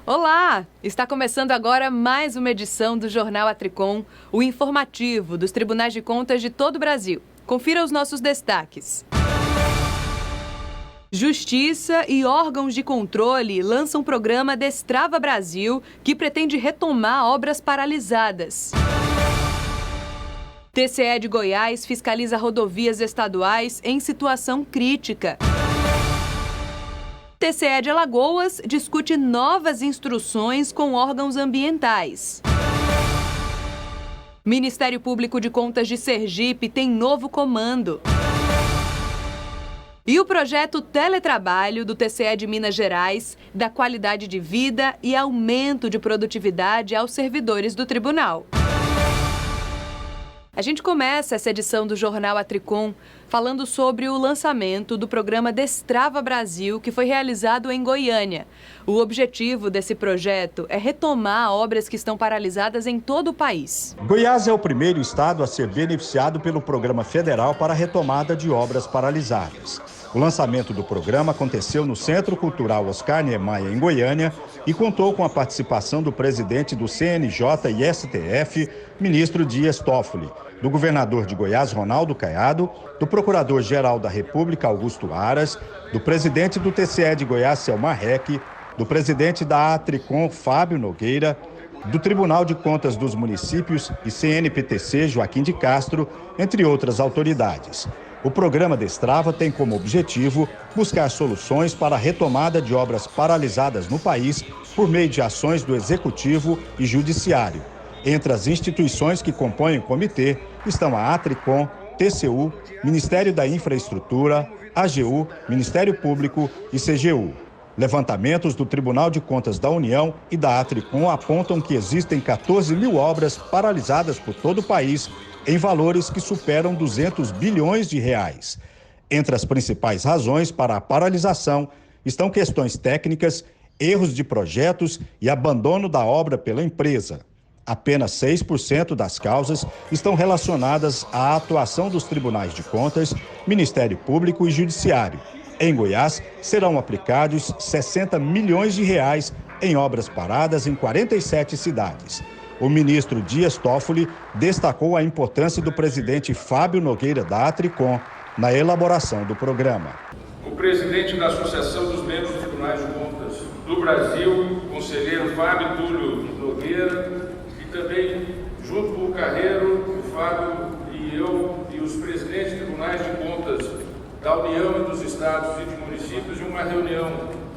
Olá! Está começando agora mais uma edição do Jornal Atricom, o informativo dos Tribunais de Contas de todo o Brasil. Confira os nossos destaques. Justiça e órgãos de controle lançam o programa Destrava Brasil, que pretende retomar obras paralisadas. TCE de Goiás fiscaliza rodovias estaduais em situação crítica. TCE de Alagoas discute novas instruções com órgãos ambientais. Ministério Público de Contas de Sergipe tem novo comando. E o projeto Teletrabalho do TCE de Minas Gerais dá qualidade de vida e aumento de produtividade aos servidores do tribunal. A gente começa essa edição do Jornal Atricom falando sobre o lançamento do programa Destrava Brasil, que foi realizado em Goiânia. O objetivo desse projeto é retomar obras que estão paralisadas em todo o país. Goiás é o primeiro estado a ser beneficiado pelo Programa Federal para a retomada de obras paralisadas. O lançamento do programa aconteceu no Centro Cultural Oscar Niemeyer, em Goiânia, e contou com a participação do presidente do CNJ e STF, ministro Dias Toffoli, do governador de Goiás, Ronaldo Caiado, do procurador-geral da República, Augusto Aras, do presidente do TCE de Goiás, Selmar Reck, do presidente da Atricom, Fábio Nogueira, do Tribunal de Contas dos Municípios e CNPTC, Joaquim de Castro, entre outras autoridades. O programa Destrava tem como objetivo buscar soluções para a retomada de obras paralisadas no país por meio de ações do Executivo e Judiciário. Entre as instituições que compõem o comitê estão a Atricom, TCU, Ministério da Infraestrutura, AGU, Ministério Público e CGU. Levantamentos do Tribunal de Contas da União e da Atricom apontam que existem 14 mil obras paralisadas por todo o país em valores que superam 200 bilhões de reais. Entre as principais razões para a paralisação estão questões técnicas, erros de projetos e abandono da obra pela empresa. Apenas 6% das causas estão relacionadas à atuação dos tribunais de contas, Ministério Público e Judiciário. Em Goiás, serão aplicados 60 milhões de reais em obras paradas em 47 cidades. O ministro Dias Toffoli destacou a importância do presidente Fábio Nogueira da Atricom na elaboração do programa. O presidente da Associação dos Membros dos Tribunais de Contas do Brasil, conselheiro Fábio Túlio Nogueira, e também, junto com o Carreiro, o Fábio e eu, e os presidentes de tribunais de contas da União e dos Estados e de municípios, em uma reunião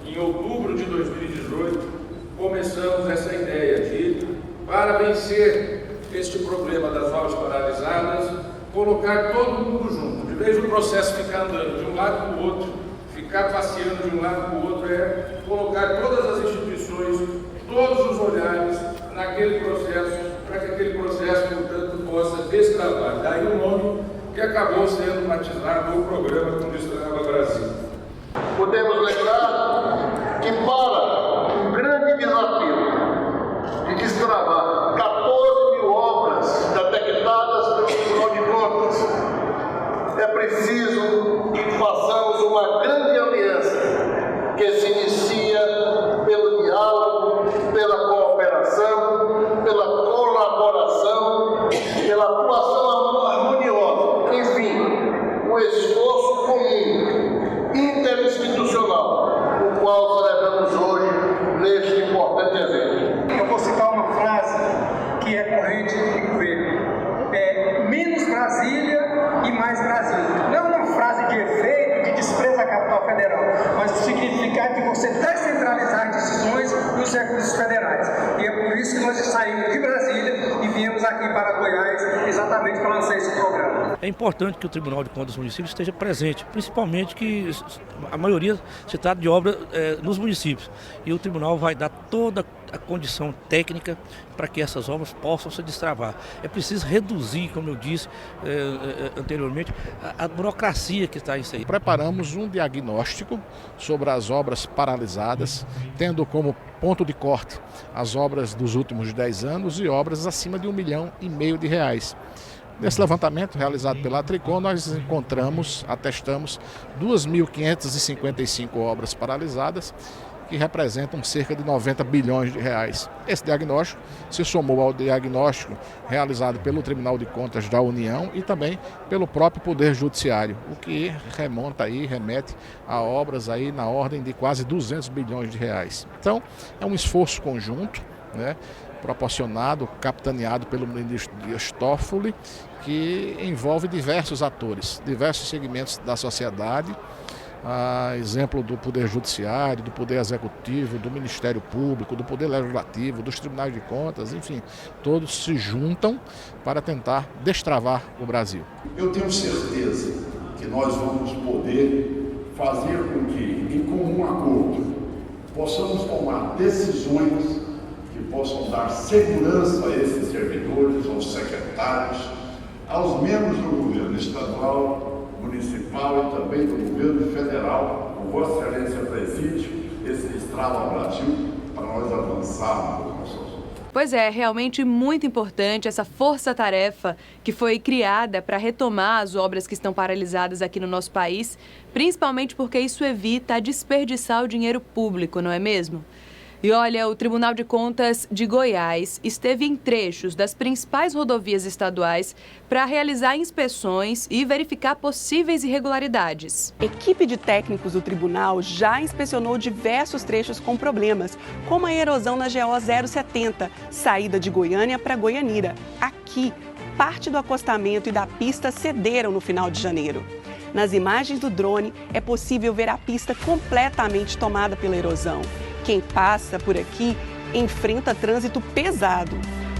em outubro de 2018, começamos essa ideia de, para vencer este problema das obras paralisadas, colocar todo mundo junto. De vez o processo ficar andando de um lado para o outro, ficar passeando de um lado para o outro, é colocar todas as instituições, todos os olhares naquele processo, para que aquele processo, portanto, possa destravar. Daí o nome que acabou sendo batizado o programa como Destrava Brasil. Podemos lembrar que para um grande desafio de destravar 14 mil obras detectadas pelo Tribunal de Contas, é preciso que façamos uma grande aliança que se inicia pelo diálogo, pela cooperação, pela colaboração, pela atuação harmoniosa, enfim, um esforço comum, interinstitucional, o qual celebramos hoje neste importante evento. Eu vou citar uma frase que é corrente do governo: menos Brasília e mais Brasília. Não uma frase de efeito, de desprezo à capital federal, mas o significado de você descentralizar decisões nos recursos federais. E é por isso que nós saímos de Brasília e viemos aqui para Goiás, exatamente para lançar esse programa. É importante que o Tribunal de Contas dos Municípios esteja presente, principalmente que a maioria se trata de obra nos municípios. E o Tribunal vai dar toda a condição técnica para que essas obras possam se destravar. É preciso reduzir, como eu disse anteriormente, a burocracia que está isso aí. Preparamos um diagnóstico sobre as obras paralisadas, tendo como ponto de corte as obras dos últimos 10 anos e obras acima de R$1,5 milhão de reais. Nesse levantamento realizado pela Atricom, nós atestamos 2.555 obras paralisadas, que representam cerca de 90 bilhões de reais. Esse diagnóstico se somou ao diagnóstico realizado pelo Tribunal de Contas da União e também pelo próprio Poder Judiciário, o que remete a obras aí na ordem de quase 200 bilhões de reais. Então, é um esforço conjunto, né, proporcionado, capitaneado pelo ministro Dias Toffoli, que envolve diversos atores, diversos segmentos da sociedade, a exemplo do Poder Judiciário, do Poder Executivo, do Ministério Público, do Poder Legislativo, dos Tribunais de Contas, enfim, todos se juntam para tentar destravar o Brasil. Eu tenho certeza que nós vamos poder fazer com que, em comum acordo, possamos tomar decisões que possam dar segurança a esses servidores, aos secretários, aos membros do governo estadual, municipal e também do governo federal. O Vossa Excelência preside esse Destrava Brasil para nós avançarmos. Pois é, realmente muito importante essa força-tarefa que foi criada para retomar as obras que estão paralisadas aqui no nosso país, principalmente porque isso evita desperdiçar o dinheiro público, não é mesmo? E olha, o Tribunal de Contas de Goiás esteve em trechos das principais rodovias estaduais para realizar inspeções e verificar possíveis irregularidades. Equipe de técnicos do tribunal já inspecionou diversos trechos com problemas, como a erosão na GO 070, saída de Goiânia para Goianira. Aqui, parte do acostamento e da pista cederam no final de janeiro. Nas imagens do drone, é possível ver a pista completamente tomada pela erosão. Quem passa por aqui enfrenta trânsito pesado.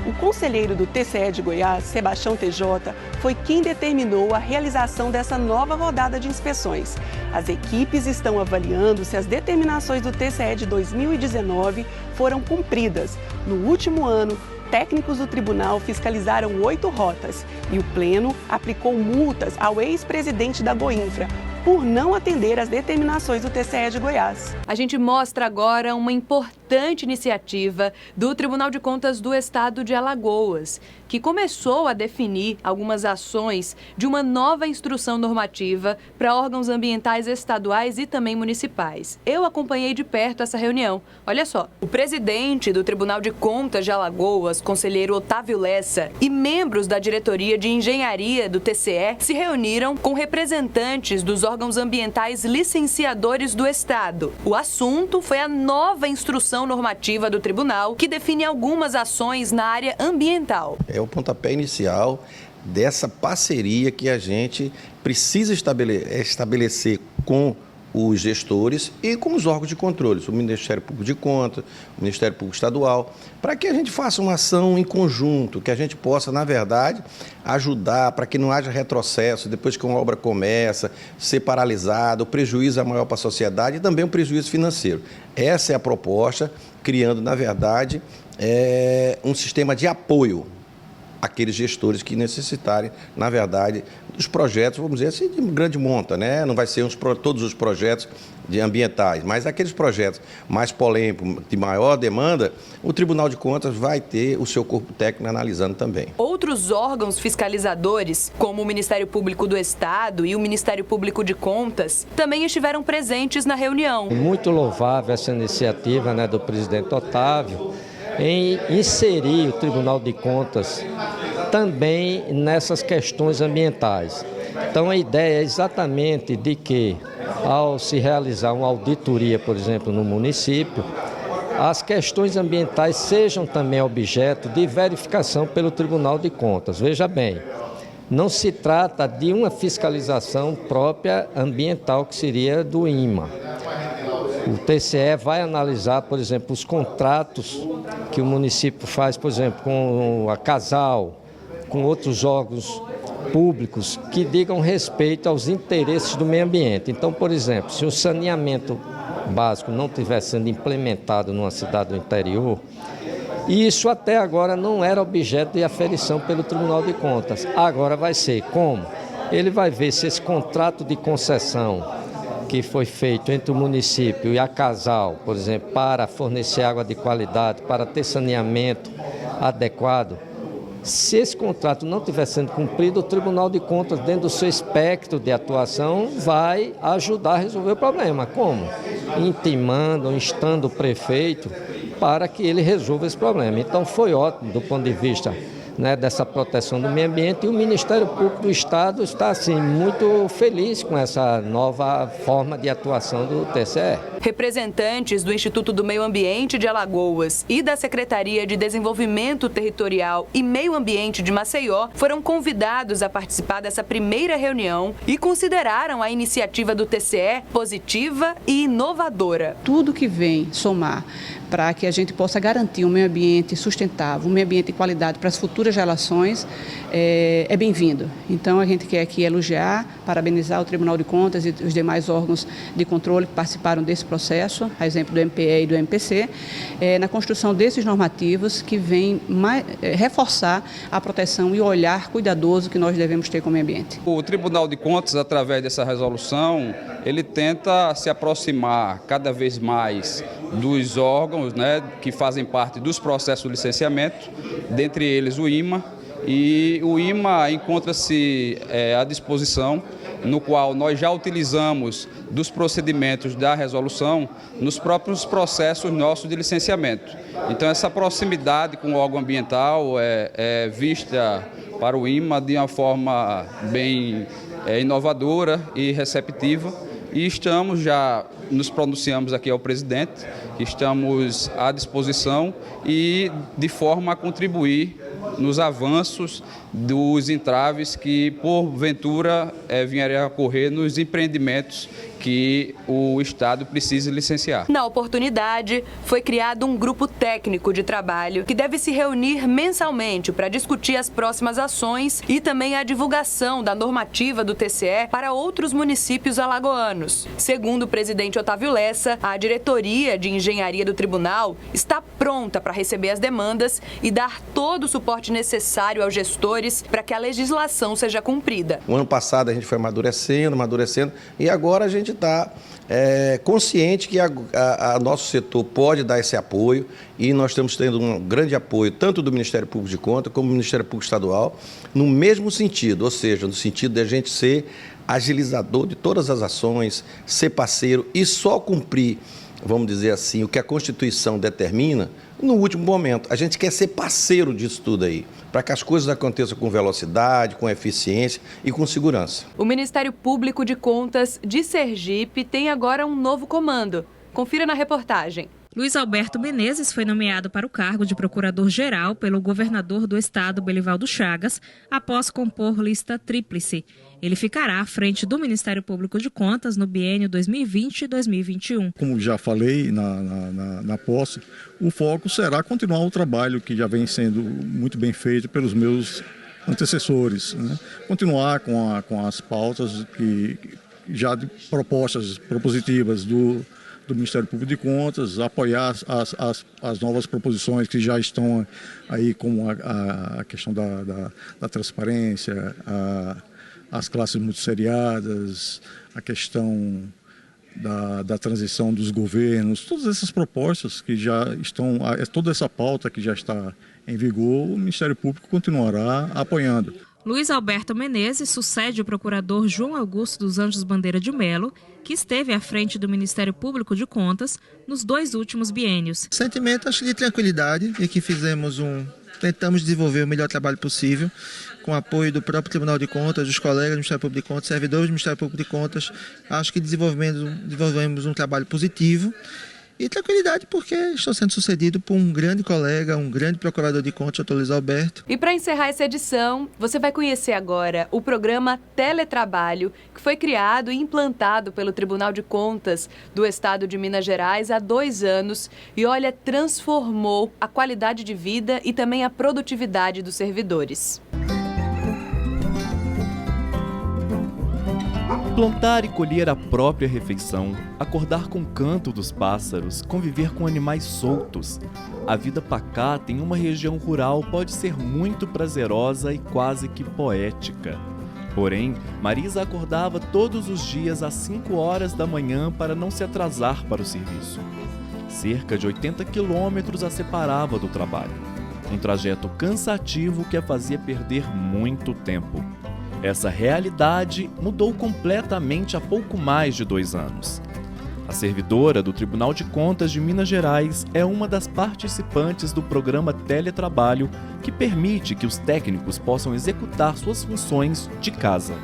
O conselheiro do TCE de Goiás, Sebastião TJ, foi quem determinou a realização dessa nova rodada de inspeções. As equipes estão avaliando se as determinações do TCE de 2019 foram cumpridas. No último ano, técnicos do tribunal fiscalizaram 8 rotas e o Pleno aplicou multas ao ex-presidente da Goinfra por não atender às determinações do TCE de Goiás. A gente mostra agora uma importante iniciativa do Tribunal de Contas do Estado de Alagoas, que começou a definir algumas ações de uma nova instrução normativa para órgãos ambientais estaduais e também municipais. Eu acompanhei de perto essa reunião. Olha só, o presidente do Tribunal de Contas de Alagoas, conselheiro Otávio Lessa, e membros da diretoria de engenharia do TCE se reuniram com representantes dos órgãos ambientais licenciadores do Estado. O assunto foi a nova instrução normativa do tribunal, que define algumas ações na área ambiental. É o pontapé inicial dessa parceria que a gente precisa estabelecer com os gestores e com os órgãos de controle, o Ministério Público de Contas, o Ministério Público Estadual, para que a gente faça uma ação em conjunto, que a gente possa, na verdade, ajudar para que não haja retrocesso depois que uma obra começa, ser paralisada, o prejuízo é maior para a sociedade e também o prejuízo financeiro. Essa é a proposta, criando, na verdade, um sistema de apoio àqueles gestores que necessitarem, na verdade, dos projetos, vamos dizer assim, de grande monta, né? Não vai ser todos os projetos ambientais, mas aqueles projetos mais polêmicos, de maior demanda, o Tribunal de Contas vai ter o seu corpo técnico analisando também. Outros órgãos fiscalizadores, como o Ministério Público do Estado e o Ministério Público de Contas, também estiveram presentes na reunião. Muito louvável essa iniciativa, né, do presidente Otávio, em inserir o Tribunal de Contas também nessas questões ambientais. Então a ideia é exatamente de que, ao se realizar uma auditoria, por exemplo, no município, as questões ambientais sejam também objeto de verificação pelo Tribunal de Contas. Veja bem, não se trata de uma fiscalização própria ambiental, que seria do INMA. O TCE vai analisar, por exemplo, os contratos que o município faz, por exemplo, com a Casal, com outros órgãos públicos que digam respeito aos interesses do meio ambiente. Então, por exemplo, se o saneamento básico não estiver sendo implementado numa cidade do interior, e isso até agora não era objeto de aferição pelo Tribunal de Contas. Agora vai ser. Como? Ele vai ver se esse contrato de concessão que foi feito entre o município e a Casal, por exemplo, para fornecer água de qualidade, para ter saneamento adequado, se esse contrato não estiver sendo cumprido, o Tribunal de Contas, dentro do seu espectro de atuação, vai ajudar a resolver o problema. Como? intimando, instando o prefeito para que ele resolva esse problema. Então foi ótimo do ponto de vista, né, dessa proteção do meio ambiente, e o Ministério Público do Estado está assim, muito feliz com essa nova forma de atuação do TCE. Representantes do Instituto do Meio Ambiente de Alagoas e da Secretaria de Desenvolvimento Territorial e Meio Ambiente de Maceió foram convidados a participar dessa primeira reunião e consideraram a iniciativa do TCE positiva e inovadora. Tudo que vem somar para que a gente possa garantir um meio ambiente sustentável, um meio ambiente de qualidade para as futuras gerações, é bem-vindo. Então, a gente quer aqui elogiar, parabenizar o Tribunal de Contas e os demais órgãos de controle que participaram desse processo, a exemplo do MPE e do MPC, na construção desses normativos que vêm reforçar a proteção e o olhar cuidadoso que nós devemos ter com o meio ambiente. O Tribunal de Contas, através dessa resolução, ele tenta se aproximar cada vez mais dos órgãos, né, que fazem parte dos processos de licenciamento, dentre eles o IMA, e o IMA encontra-se à disposição, no qual nós já utilizamos dos procedimentos da resolução nos próprios processos nossos de licenciamento. Então, essa proximidade com o órgão ambiental é vista para o IMA de uma forma bem inovadora e receptiva, e nos pronunciamos aqui ao presidente, que estamos à disposição e de forma a contribuir nos avanços dos entraves que, porventura, vierem a ocorrer nos empreendimentos que o Estado precisa licenciar. Na oportunidade, foi criado um grupo técnico de trabalho que deve se reunir mensalmente para discutir as próximas ações e também a divulgação da normativa do TCE para outros municípios alagoanos. Segundo o presidente Otávio Lessa, a diretoria de engenharia do tribunal está pronta para receber as demandas e dar todo o suporte necessário aos gestores para que a legislação seja cumprida. O ano passado a gente foi amadurecendo, e agora a gente está consciente que nosso setor pode dar esse apoio, e nós estamos tendo um grande apoio tanto do Ministério Público de Contas como do Ministério Público Estadual, no mesmo sentido, ou seja, no sentido de a gente ser agilizador de todas as ações, ser parceiro e só cumprir, vamos dizer assim, o que a Constituição determina no último momento. A gente quer ser parceiro disso tudo aí, para que as coisas aconteçam com velocidade, com eficiência e com segurança. O Ministério Público de Contas de Sergipe tem agora um novo comando. Confira na reportagem. Luiz Alberto Menezes foi nomeado para o cargo de procurador-geral pelo governador do estado, Belivaldo Chagas, após compor lista tríplice. Ele ficará à frente do Ministério Público de Contas no biênio 2020 e 2021. Como já falei na posse, o foco será continuar o trabalho que já vem sendo muito bem feito pelos meus antecessores, né? Continuar com as pautas propositivas do Ministério Público de Contas, apoiar as novas proposições que já estão aí, como a questão da transparência, as classes multisseriadas, a questão da transição dos governos, todas essas propostas que já estão, toda essa pauta que já está em vigor, o Ministério Público continuará apoiando. Luiz Alberto Menezes sucede o procurador João Augusto dos Anjos Bandeira de Melo, que esteve à frente do Ministério Público de Contas nos 2 últimos biênios. Sentimento, acho, de tranquilidade, e que tentamos desenvolver o melhor trabalho possível, com apoio do próprio Tribunal de Contas, dos colegas do Ministério Público de Contas, servidores do Ministério Público de Contas. Acho que desenvolvemos um trabalho positivo. E tranquilidade porque estou sendo sucedido por um grande colega, um grande procurador de contas, Dr. Luiz Alberto. E para encerrar essa edição, você vai conhecer agora o programa Teletrabalho, que foi criado e implantado pelo Tribunal de Contas do Estado de Minas Gerais há 2 anos e, olha, transformou a qualidade de vida e também a produtividade dos servidores. Plantar e colher a própria refeição, acordar com o canto dos pássaros, conviver com animais soltos. A vida pacata em uma região rural pode ser muito prazerosa e quase que poética. Porém, Marisa acordava todos os dias às 5 horas da manhã para não se atrasar para o serviço. Cerca de 80 quilômetros a separava do trabalho. Um trajeto cansativo que a fazia perder muito tempo. Essa realidade mudou completamente há pouco mais de 2 anos. A servidora do Tribunal de Contas de Minas Gerais é uma das participantes do programa Teletrabalho, que permite que os técnicos possam executar suas funções de casa.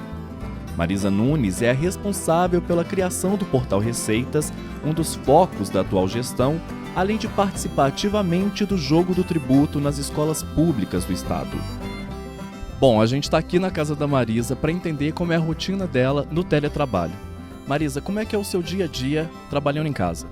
Marisa Nunes é a responsável pela criação do Portal Receitas, um dos focos da atual gestão, além de participar ativamente do jogo do tributo nas escolas públicas do estado. Bom, a gente está aqui na casa da Marisa para entender como é a rotina dela no teletrabalho. Marisa, como é que é o seu dia a dia trabalhando em casa?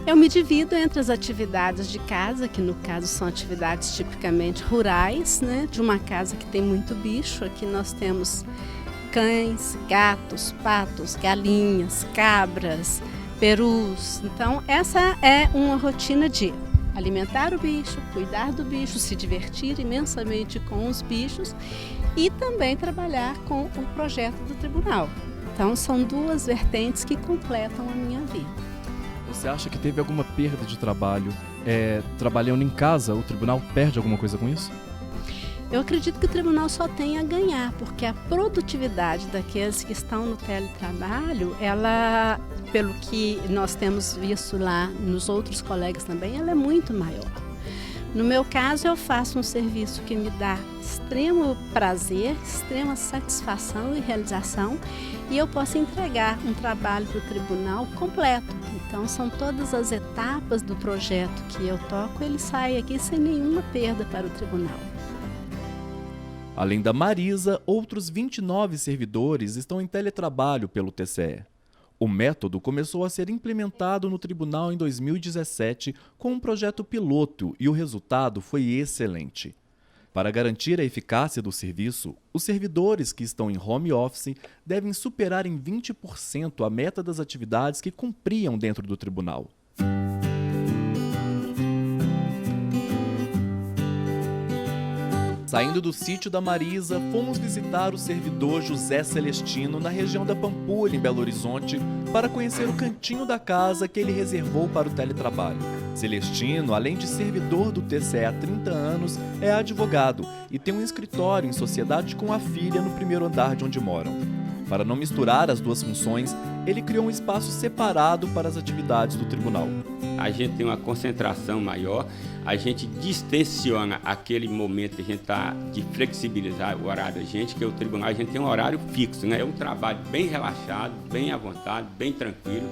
Eu me divido entre as atividades de casa, que no caso são atividades tipicamente rurais, né? De uma casa que tem muito bicho. Aqui nós temos cães, gatos, patos, galinhas, cabras, perus. Então essa é uma rotina de alimentar o bicho, cuidar do bicho, se divertir imensamente com os bichos e também trabalhar com o projeto do tribunal. Então são duas vertentes que completam a minha vida. Você acha que teve alguma perda de trabalho trabalhando em casa? O tribunal perde alguma coisa com isso? Eu acredito que o tribunal só tem a ganhar, porque a produtividade daqueles que estão no teletrabalho, ela, pelo que nós temos visto lá nos outros colegas também, ela é muito maior. No meu caso, eu faço um serviço que me dá extremo prazer, extrema satisfação e realização, e eu posso entregar um trabalho para o tribunal completo. Então, são todas as etapas do projeto que eu toco, ele sai aqui sem nenhuma perda para o tribunal. Além da Marisa, outros 29 servidores estão em teletrabalho pelo TCE. O método começou a ser implementado no tribunal em 2017 com um projeto piloto e o resultado foi excelente. Para garantir a eficácia do serviço, os servidores que estão em home office devem superar em 20% a meta das atividades que cumpriam dentro do tribunal. Saindo do sítio da Marisa, fomos visitar o servidor José Celestino na região da Pampulha, em Belo Horizonte, para conhecer o cantinho da casa que ele reservou para o teletrabalho. Celestino, além de servidor do TCE há 30 anos, é advogado e tem um escritório em sociedade com a filha no primeiro andar de onde moram. Para não misturar as duas funções, ele criou um espaço separado para as atividades do tribunal. A gente tem uma concentração maior, a gente distensiona aquele momento que a gente está de flexibilizar o horário da gente, que é o tribunal, a gente tem um horário fixo, né? É um trabalho bem relaxado, bem à vontade, bem tranquilo,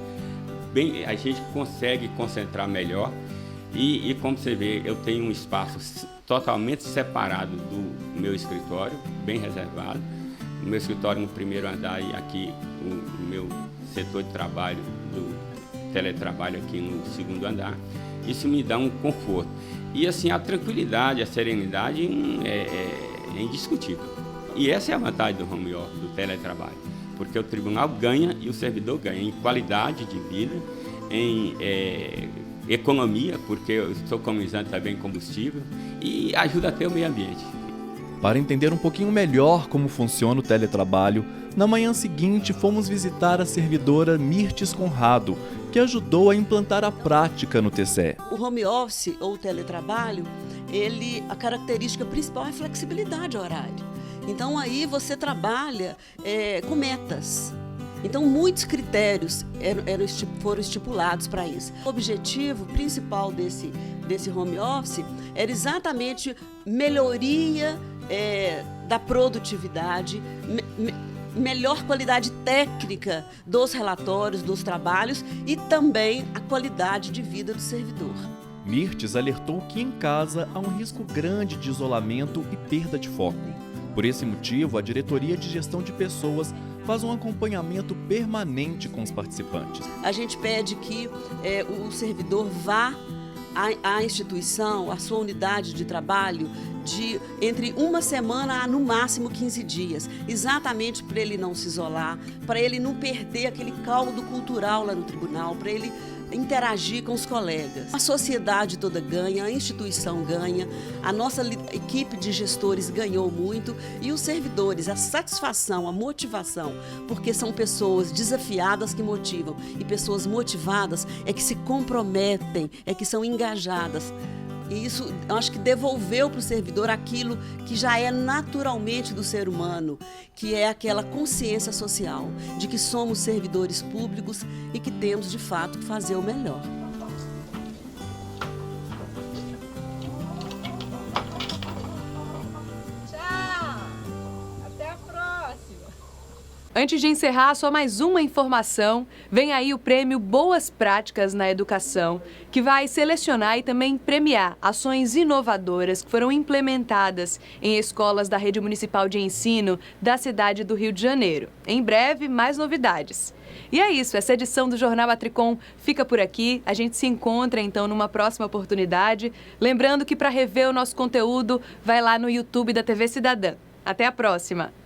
a gente consegue concentrar melhor e como você vê, eu tenho um espaço totalmente separado do meu escritório, bem reservado. O meu escritório no primeiro andar e aqui o meu setor de trabalho, do teletrabalho aqui no segundo andar. Isso me dá um conforto. E assim, a tranquilidade, a serenidade é indiscutível. E essa é a vantagem do home office, do teletrabalho. Porque o tribunal ganha e o servidor ganha em qualidade de vida, em economia, porque eu estou economizando também combustível e ajuda até o meio ambiente. Para entender um pouquinho melhor como funciona o teletrabalho, na manhã seguinte fomos visitar a servidora Mirtes Conrado, que ajudou a implantar a prática no TCE. O home office ou o teletrabalho, a característica principal é a flexibilidade horária. Então aí você trabalha com metas. Então muitos critérios foram estipulados para isso. O objetivo principal desse home office era exatamente melhoria da produtividade, melhor qualidade técnica dos relatórios, dos trabalhos e também a qualidade de vida do servidor. Mirtes alertou que em casa há um risco grande de isolamento e perda de foco. Por esse motivo, a Diretoria de Gestão de Pessoas faz um acompanhamento permanente com os participantes. A gente pede que o servidor vá à instituição, à sua unidade de trabalho, entre uma semana a no máximo 15 dias, exatamente para ele não se isolar, para ele não perder aquele caldo cultural lá no tribunal, para ele interagir com os colegas. A sociedade toda ganha, a instituição ganha, a nossa equipe de gestores ganhou muito e os servidores, a satisfação, a motivação, porque são pessoas desafiadas que motivam e pessoas motivadas é que se comprometem, é que são engajadas E isso, eu acho que devolveu para o servidor aquilo que já é naturalmente do ser humano, que é aquela consciência social de que somos servidores públicos e que temos, de fato, que fazer o melhor. Antes de encerrar, só mais uma informação. Vem aí o prêmio Boas Práticas na Educação, que vai selecionar e também premiar ações inovadoras que foram implementadas em escolas da Rede Municipal de Ensino da cidade do Rio de Janeiro. Em breve, mais novidades. E é isso, essa edição do Jornal Atricom fica por aqui. A gente se encontra, então, numa próxima oportunidade. Lembrando que para rever o nosso conteúdo, vai lá no YouTube da TV Cidadã. Até a próxima!